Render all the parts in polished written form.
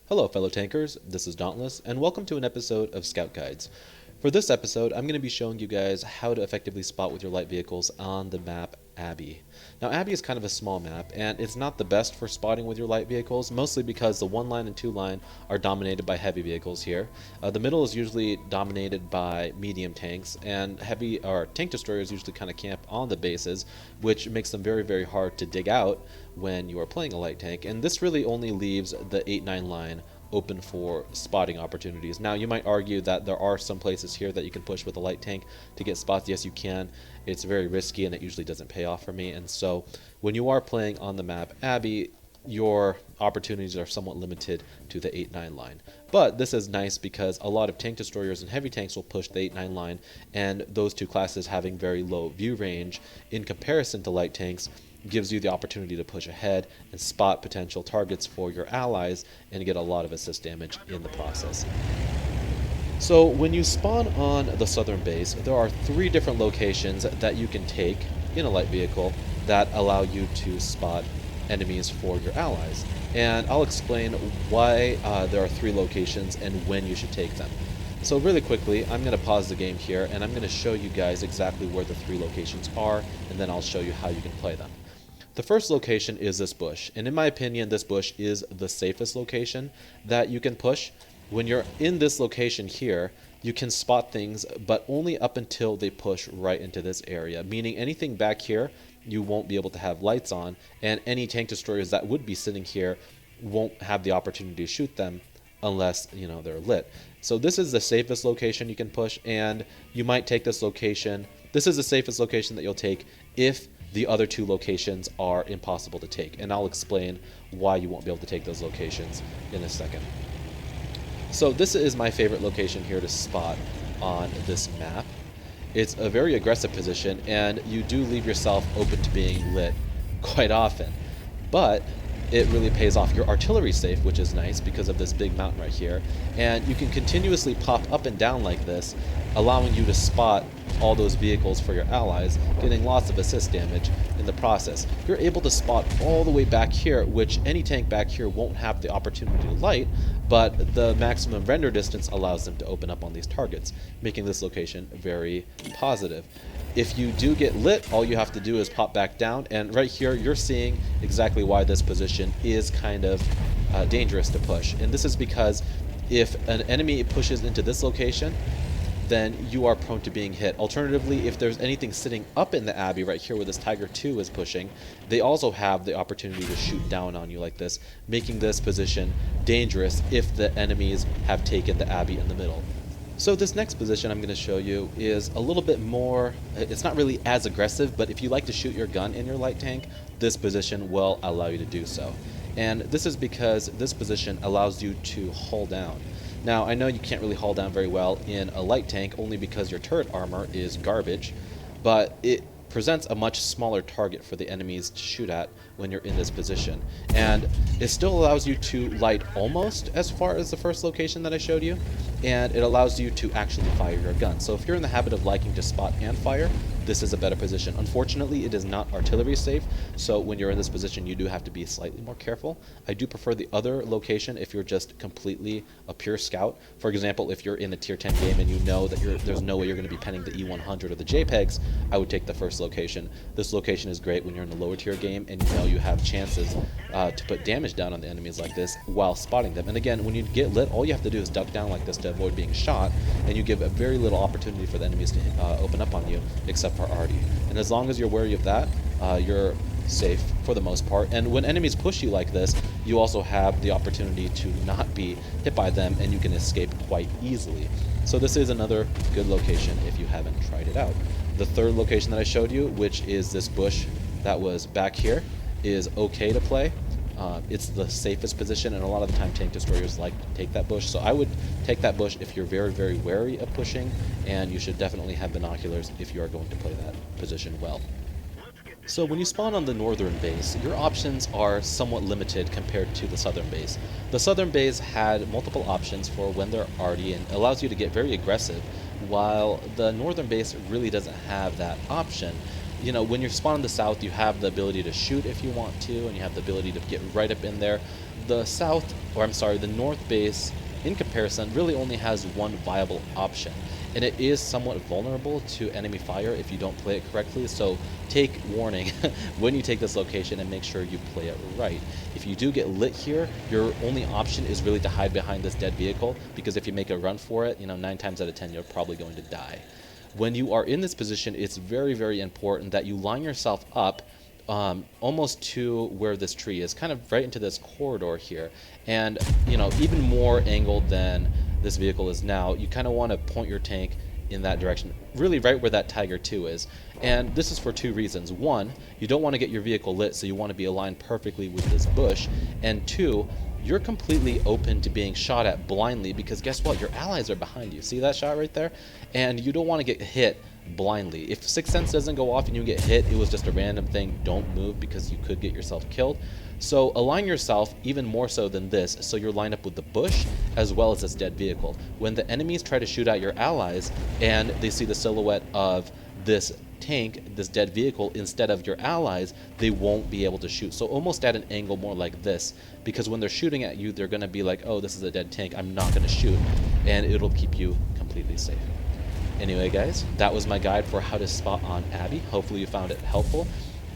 Hello fellow tankers, this is Dauntless, and welcome to an episode of Scout Guides. For this episode, I'm going to be showing you guys how to effectively spot with your light vehicles on the map Abbey. Now Abbey is kind of a small map, and it's not the best for spotting with your light vehicles, mostly because the 1 line and 2 line are dominated by heavy vehicles here. The middle is usually dominated by medium tanks, and heavy or tank destroyers usually kind of camp on the bases, which makes them very hard to dig out when you are playing a light tank, and this really only leaves the 8-9 line open for spotting opportunities. Now you might argue that there are some places here that you can push with a light tank to get spots. Yes, you can. It's very risky and it usually doesn't pay off for me, and so when you are playing on the map Abbey, your opportunities are somewhat limited to the 8-9 line. But this is nice because a lot of tank destroyers and heavy tanks will push the 8-9 line, and those two classes having very low view range in comparison to light tanks gives you the opportunity to push ahead and spot potential targets for your allies and get a lot of assist damage in the process. So when you spawn on the southern base, there are 3 different locations that you can take in a light vehicle that allow you to spot enemies for your allies. And I'll explain why there are 3 locations and when you should take them. So really quickly, I'm going to pause the game here and I'm going to show you guys exactly where the 3 locations are, and then I'll show you how you can play them. The first location is this bush, and in my opinion this bush is the safest location that you can push. When you're in this location here, you can spot things, but only up until they push right into this area, meaning anything back here you won't be able to have lights on, and any tank destroyers that would be sitting here won't have the opportunity to shoot them unless they're lit. So this is the safest location you can push, and you might take this location. This is the safest location that you'll take if the other 2 locations are impossible to take, and I'll explain why you won't be able to take those locations in a second. So this is my favorite location here to spot on this map. It's a very aggressive position, and you do leave yourself open to being lit quite often, but it really pays off. Your artillery's safe, which is nice because of this big mountain right here, and you can continuously pop up and down like this, allowing you to spot all those vehicles for your allies, getting lots of assist damage in the process. You're able to spot all the way back here, which any tank back here won't have the opportunity to light, but the maximum render distance allows them to open up on these targets, making this location very positive. If you do get lit, all you have to do is pop back down, and right here you're seeing exactly why this position is kind of dangerous to push. And this is because if an enemy pushes into this location, then you are prone to being hit. Alternatively, if there's anything sitting up in the Abbey right here where this Tiger 2 is pushing, they also have the opportunity to shoot down on you like this, making this position dangerous if the enemies have taken the Abbey in the middle. So this next position I'm going to show you is a little bit more, it's not really as aggressive, but if you like to shoot your gun in your light tank, this position will allow you to do so. And this is because this position allows you to hull down. Now I know you can't really hull down very well in a light tank only because your turret armor is garbage, but it presents a much smaller target for the enemies to shoot at when you're in this position. And it still allows you to light almost as far as the first location that I showed you, and it allows you to actually fire your gun. So if you're in the habit of liking to spot and fire, this is a better position. Unfortunately, it is not artillery safe, so when you're in this position you do have to be slightly more careful. I do prefer the other location if you're just completely a pure scout. For example, if you're in a tier 10 game and you know that there's no way you're going to be penning the E100 or the JPEGs, I would take the first location. This location is great when you're in the lower tier game and you know you have chances to put damage down on the enemies like this while spotting them. And again, when you get lit, all you have to do is duck down like this to avoid being shot, and you give a very little opportunity for the enemies to open up on you, except for Artie. And as long as you're wary of that, you're safe for the most part. And when enemies push you like this, you also have the opportunity to not be hit by them, and you can escape quite easily. So this is another good location if you haven't tried it out. The third location that I showed you, which is this bush that was back here, is okay to play. It's the safest position, and a lot of the time tank destroyers like to take that bush. So I would take that bush if you're very wary of pushing, and you should definitely have binoculars if you are going to play that position well. So when you spawn on the northern base, your options are somewhat limited compared to the southern base. The southern base had multiple options for when they're arty and allows you to get very aggressive, while the northern base really doesn't have that option. you know, when you spawn in the south, you have the ability to shoot if you want to, and you have the ability to get right up in there. The south, or I'm sorry, the north base, in comparison, really only has one viable option, and it is somewhat vulnerable to enemy fire if you don't play it correctly, so take warning when you take this location and make sure you play it right. If you do get lit here, your only option is really to hide behind this dead vehicle, because if you make a run for it, you know, 9 times out of 10 you're probably going to die. When you are in this position, it's very, very important that you line yourself up almost to where this tree is, kind of right into this corridor here, and you know, even more angled than this vehicle is now. You kind of want to point your tank in that direction, really right where that Tiger 2 is. And this is for 2 reasons. 1, you don't want to get your vehicle lit, so you want to be aligned perfectly with this bush, and 2, you're completely open to being shot at blindly, because guess what, your allies are behind you. See that shot right there? And you don't want to get hit blindly. If Sixth Sense doesn't go off and you get hit, it was just a random thing, don't move, because you could get yourself killed. So align yourself even more so than this, so you're lined up with the bush as well as this dead vehicle. When the enemies try to shoot at your allies and they see the silhouette of this tank, this dead vehicle, instead of your allies, they won't be able to shoot. So almost at an angle more like this, because when they're shooting at you, they're going to be like, oh, this is a dead tank, I'm not going to shoot, and it'll keep you completely safe. Anyway, guys, that was my guide for how to spot on Abbey. Hopefully you found it helpful.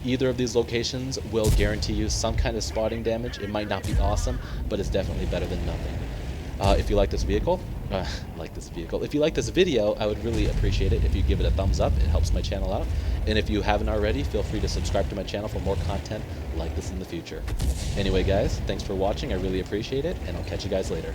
Either of these locations will guarantee you some kind of spotting damage. It might not be awesome, but it's definitely better than nothing. If you like this vehicle, if you like this video, I would really appreciate it if you give it a thumbs up. It helps my channel out. And if you haven't already, feel free to subscribe to my channel for more content like this in the future. Anyway, guys, thanks for watching. I really appreciate it, and I'll catch you guys later.